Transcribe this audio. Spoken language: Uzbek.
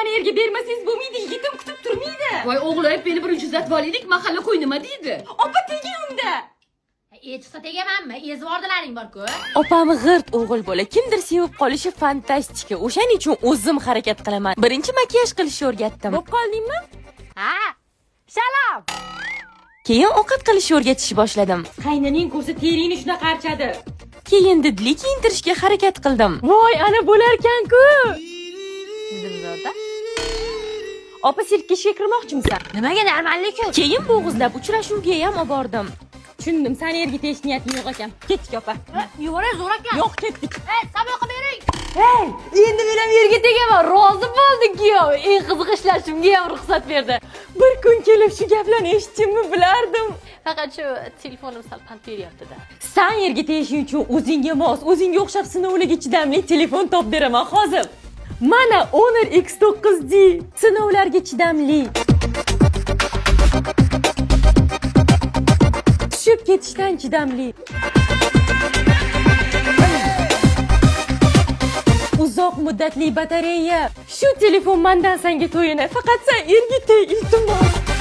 mani yerga bermasangiz bo'lmaydi, yigitim kutib turmaydi. Voy o'g'lim, beni birinchi uzatib olaylik, mahalla qo'y nima deydi? Opa teging unda. Chiqsa tegamanmi? Ezvordilaring bor-ku. Opam g'irt o'g'il bola. Kimdir sevib qolishi fantastika. O'shaning uchun o'zim harakat qilaman. Birinchi makiyaj qilishni o'rgatdim. Bo'p qoldingmi? Ha? Salom. Keyin ovqat qilishni o'rgatishni boshladim. Qaynaning ko'zi teringni shunaqa archadi. Keyin didli kiyintirishga harakat qildim. Voy, ana bo'larkan-ku. Zimzorda. Opa, sirkka ishga kirmoqchimisan? Nimaga normallik-ku? Keyin bo'g'izlab uchrashuvga ham olib bordim. Tushundim, seni yerga tegish niyating yo'q ekan. Ketdik opa. Yuvora zo'raklar. Yo'q, ketdik. Sabr qilib bering. Hey, endi men ham yerga tegaman. Rozi bo'ldi kuyov. Eng qiziq ishlashimga ham ruxsat berdi. Bir kun kelib shu gaplarni eshitishimni bilardim. Faqat shu telefonim sal pand beryapti-da. Sen yerga tegishing uchun o'zingga mos, o'zingga o'xshab sinovlarga chidamli telefon top beraman hozir. Mana Honor X9D sinovlarga chidamli. Tushib ketishdan chidamli. Uzoq muddatli batareya. Shu telefon mendan senga to'yini. Faqat sen erga teg, iltimos.